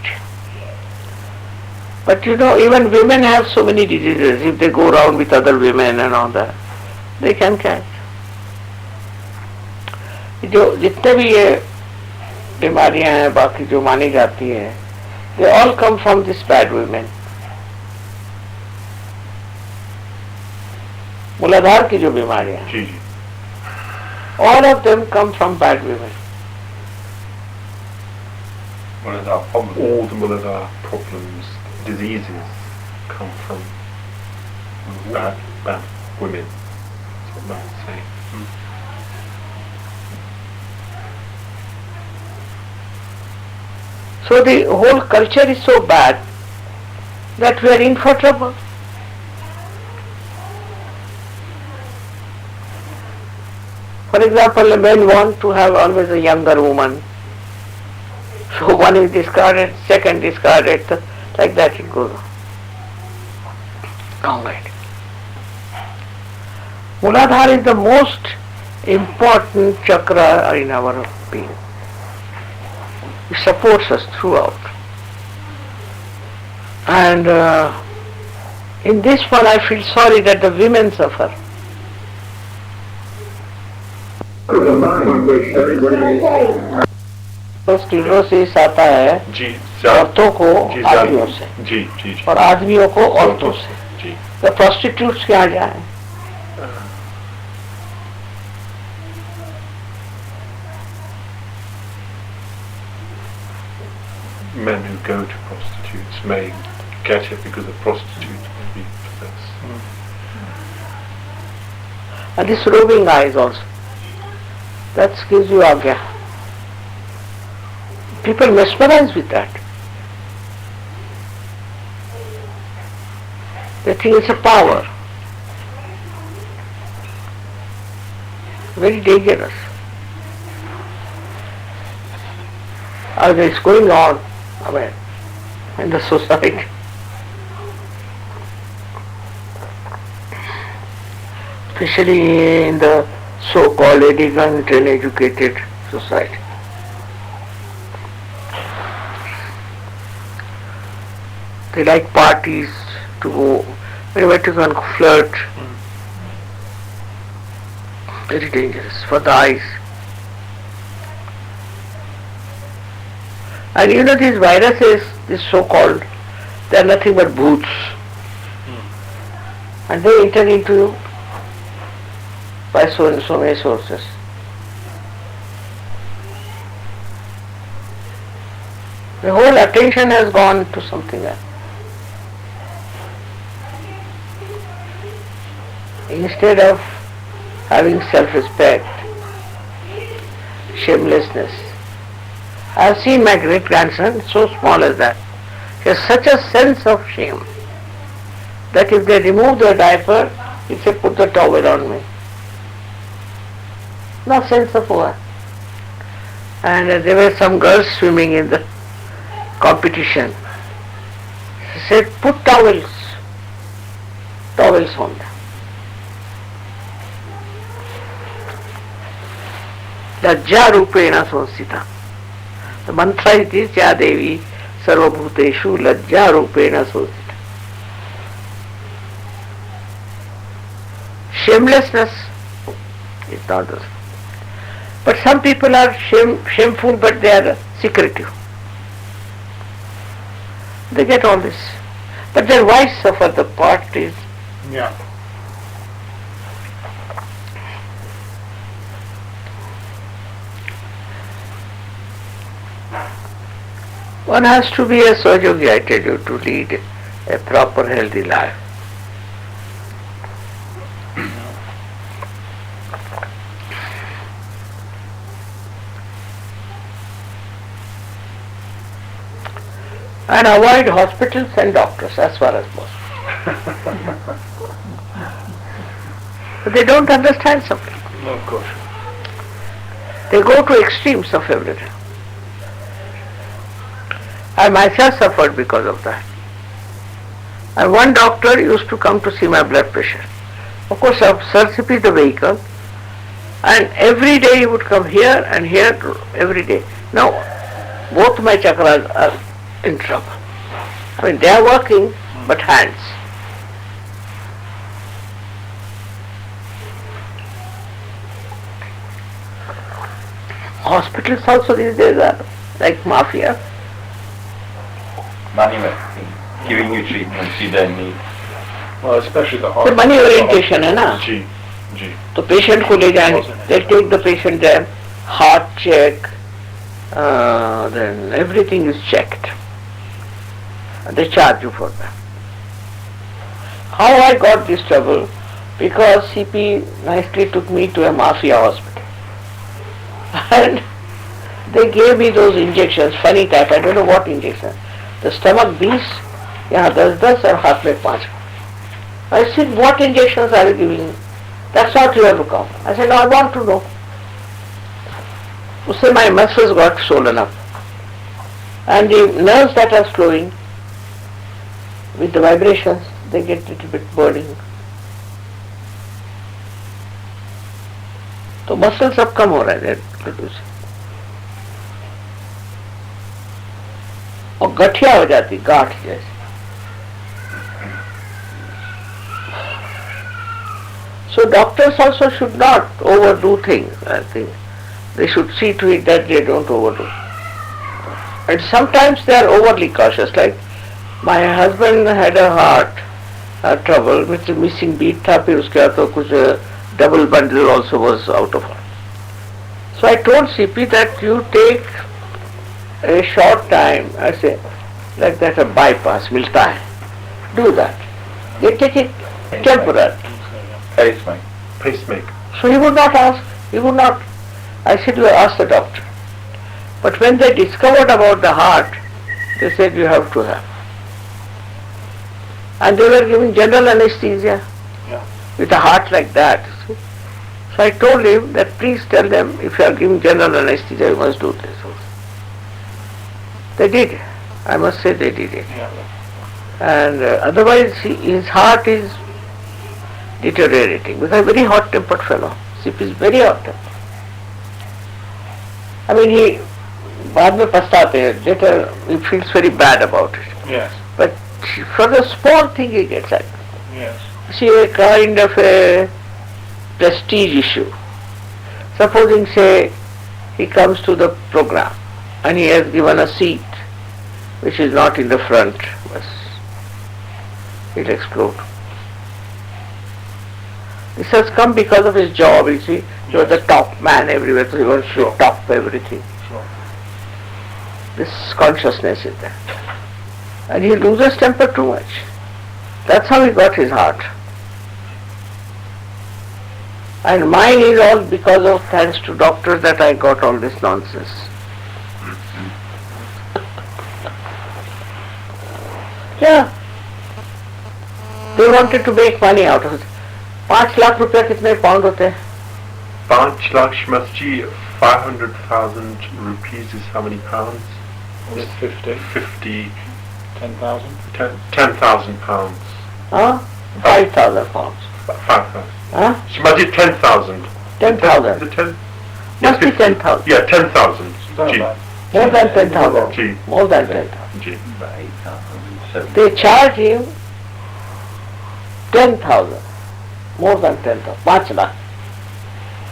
But you know, even women have so many diseases. If they go around with other women and all that, they can catch. जो जितने भी ये बीमारियां हैं बाकी जो मानी जाती हैं They all come from these bad women. मूलाधार की जो बीमारियां, जी जी all of them come from bad women. What is our problem? all the Muladhara problems, diseases come from bad women. That's what man is saying. So the whole culture is so bad that we are in for trouble. For example, the men want to have always a younger woman. So one is discarded, second discarded, like that it goes on. Wrong idea. Muladhara is the most important chakra in our being. It supports us throughout. And in this one I feel sorry that the women suffer. तो sclerosis आता है जी औरतों को जी आदमियों से जी जी जी और आदमियों को औरतों से. जी तो प्रोस्टिट्यूट्स के यहाँ जाए. men who go to prostitutes may get it because a prostitute may be possessed. And this roving eyes also. That gives you agya. People mesmerize with that. They think it's a power. Very dangerous. As it's going on, I mean, in the society. Especially in the so-called elegant and educated society. They like parties to go, wherever to go and flirt. Very dangerous for the eyes. And you know these viruses, these so-called, they are nothing but bhoots. And they enter into you by so and so many sources. The whole attention has gone to something else. Instead of having self-respect, shamelessness. I have seen my great-grandson, so small as that. He has such a sense of shame that if they remove the diaper, he say, put the towel on me. No sense of what. And there were some girls swimming in the competition. He said, put towels on them. Lajja rupena sonsita. The mantra is Ya Devi Sarvabhuteshu Lajja rupena sonsita. Shamelessness is not the. But some people are shameful, but they are secretive. They get all this. But their wives suffer the part is. Yeah. One has to be a Sahajogi, I tell you, to lead a proper healthy life. And avoid hospitals and doctors as far as possible. But they don't understand something. No, of course. They go to extremes of everything. I myself suffered because of that. And one doctor used to come to see my blood pressure. Of course, Sir CP is the vehicle. And every day he would come here and here every day. Now, both my chakras are in trouble. I mean, they are working, but hands. Hospitals also these days are like mafia. money making, giving you treatments you don't need. Well, especially the तो hospital. Money orientation है ना, जी जी तो patient को ले जाएंगे, they take the patient there, heart check, then everything is checked. They charge you for that. How I got this trouble? Because CP nicely took me to a mafia hospital. And they gave me those injections, funny type, I don't know what injection. The stomach beats, यहाँ 10 और हाथ में 5. I said, what injections are you giving me? That's not you have to come. I said, no, I want to know. So my muscles got swollen up. And the nerves that are flowing, with the vibrations, they get a little bit burning. तो muscle सब कम हो रहा है से और गठिया हो जाती, गांठ जैसे. So doctors also should not overdo things. I think they should see to it that they don't overdo. And sometimes they are overly cautious. Like my husband had a heart trouble with the missing beat था, फिर उसके बाद तो कुछ double bundle also was out of order. So I told CP that you take a short time, I say, like that a bypass मिलता है, do that. They take it temporary. Pacemaker. pacemaker. So he would not ask, he would not. I said, you ask the doctor. But when they discovered about the heart, they said you have to have. And they were giving general anesthesia with a heart like that. See? So I told him that please tell them if you are giving general anesthesia, you must do this also. They did. I must say they did it. And otherwise his heart is deteriorating because a very hot-tempered fellow. CP is very hot-tempered. I mean, he बाद में पछताते हैं. Later he feels very bad about it. Yes, But for the small thing he gets angry. yes. See, a kind of a prestige issue. Supposing, say, he comes to the program and he has given a seat which is not in the front, but he'll explode. This has come because of his job, you see. He was the top man everywhere, so he wants to top everything. Sure. This consciousness is there. And he loses temper too much. That's how he got his heart. And mine is all because of, thanks to doctors, that I got all this nonsense. Yeah. They wanted to make money out of it. 5 lakh रुपया कितने pound होते हैं? 5 lakh Shmasji, 500,000 rupees is how many pounds? Is it 50? 50, 10,000? 10,000 pounds. Huh? 5,000 pounds. 5,000. Huh? Shmasji, 10,000. 10,000. Is it 10? Must be 50. 10,000. Yeah, 10,000. Don't Ji, know. More than 10,000. ji, More than 10,000. ji. They charge him 10,000. More than 10,000. 5 lakh.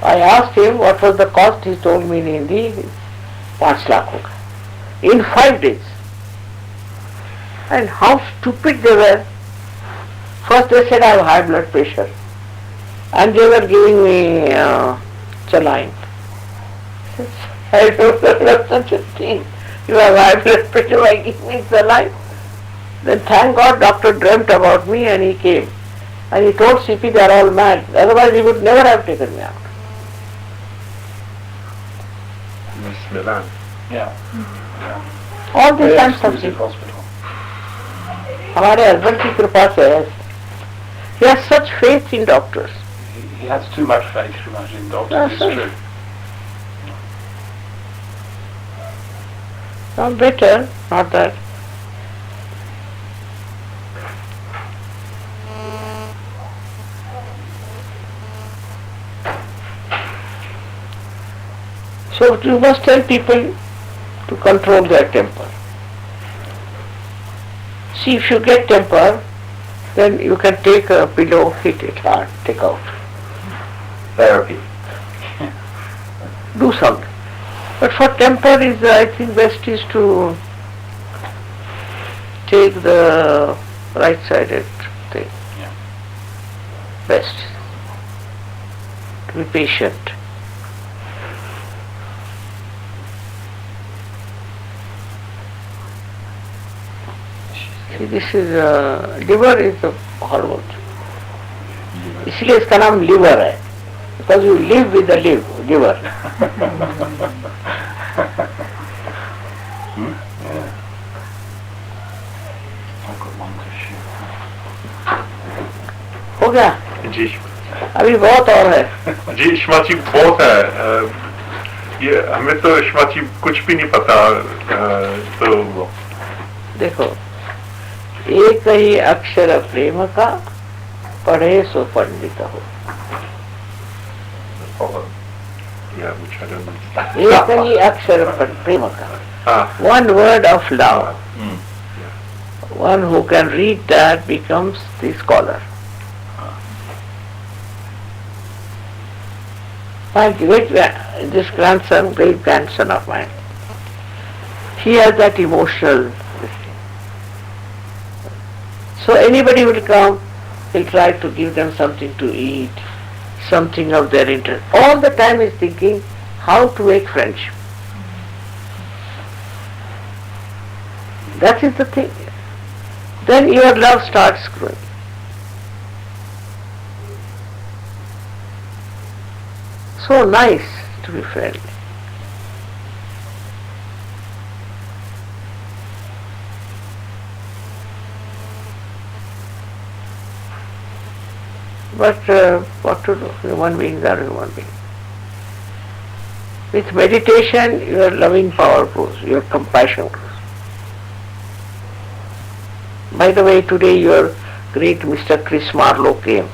I asked him what was the cost. He told me in Hindi, 5 lakh hoga. In 5 days. And how stupid they were. First they said I have high blood pressure. And they were giving me saline. I don't know such a thing. You have high blood pressure, why give me saline? Then thank God doctor dreamt about me and he came. And he told CP they are all mad. Otherwise he would never have taken me out. Miss Milan. Yeah. All this Very I'm exclusive suffering. hospital. हमारे husband की कृपा से है. He has such faith in doctors. He has too much faith, too much in doctors, Yes, it's sir. true. Not better, not that. So you must tell people to control their temper. See, if you get temper, then you can take a pillow, hit it hard, take out. Therapy. Do something. But for temper is, I think best is to take the right-sided thing. Yeah. Best. To be patient. See, this is liver is a hormone. इसलिए इसका नाम liver है. Because you live with the liver. I've got one to shoot. हो गया? जी अभी बहुत और है. जी श्रीमान जी बहुत है ये हमें तो श्रीमान जी कुछ भी नहीं पता तो देखो, एक ही अक्षर प्रेम का पढ़े सो पंडित हो. या मुझे एक ही अक्षर प्रेम का. हाँ One word of love. One who can read that becomes the scholar. My this grandson, great grandson of mine, he has that emotional. So anybody will come, he'll try to give them something to eat, something of their interest. All the time he's thinking how to make friendship. That is the thing. Then your love starts growing. So nice to be friendly. But what to do? Human beings are human beings. With meditation, your loving power grows, your compassion grows. By the way, today your great Mr. Chris Marlowe came.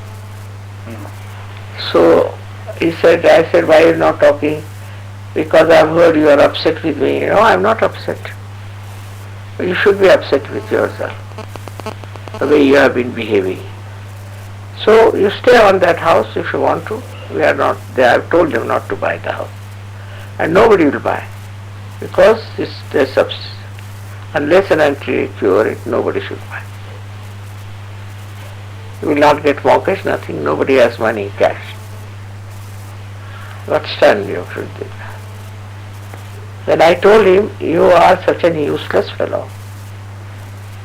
So I said, why are you not talking? Because I've heard you are upset with me. No, I'm not upset. You should be upset with yourself, the way you have been behaving. So you stay on that house if you want to. We are not there. I've told them not to buy the house. And nobody will buy. Because there's unless and until you cure it, nobody should buy. You will not get mortgage, nothing. Nobody has money, cash. But still you should do that. Then I told him, you are such an useless fellow.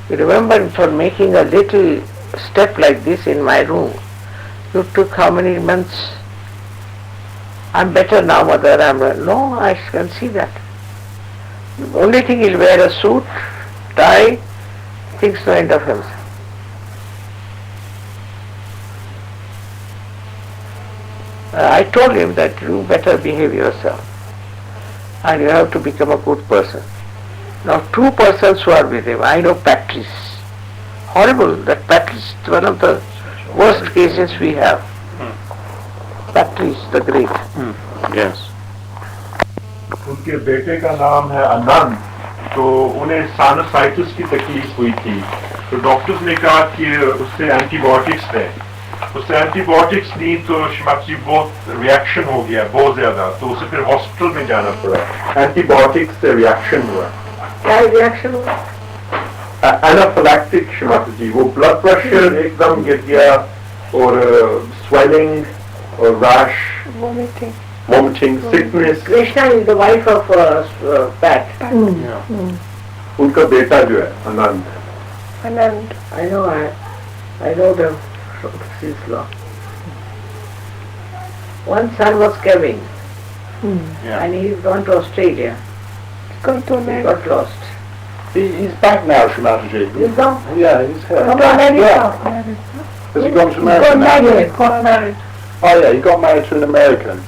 You remember for making a little step like this in my room, you took how many months? I'm better now, mother. No, I can see that. The only thing he'll wear a suit, tie, thinks no end of himself. I told him that you better behave yourself and you have to become a good person. Now 2 persons who are with him, I know Patrice. Horrible, that Patrice is one of the worst cases we have. Patrice the Great. Yes. उनके बेटे का नाम है आनंद. तो उन्हें sinusitis की तकलीफ हुई थी. तो डॉक्टर्स ने कहा कि उससे एंटीबायोटिक्स दें. उससे एंटीबायोटिक्स दी तो श्रीमती बहुत रिएक्शन हो गया बहुत ज्यादा. तो उसे फिर हॉस्पिटल में जाना पड़ा. एंटीबायोटिक्स से रिएक्शन हुआ. क्या रिएक्शन हुआ? एनाफिलैक्टिक श्रीमती जी. वो ब्लड प्रेशर एकदम गिर गया और स्वेलिंग और rash, vomiting, sickness. Krishna is the wife of Pat. उनका बेटा जो है आनंद. Anand. I know them since long. One son was Kevin, and he's gone to Australia. Gone to He America. got lost. He's back now, Shrimataji. He's gone. Yeah, he's here. Gone to America. Yeah. Has he gone to Got America now? married. Got married. Oh yeah, he got married to an American.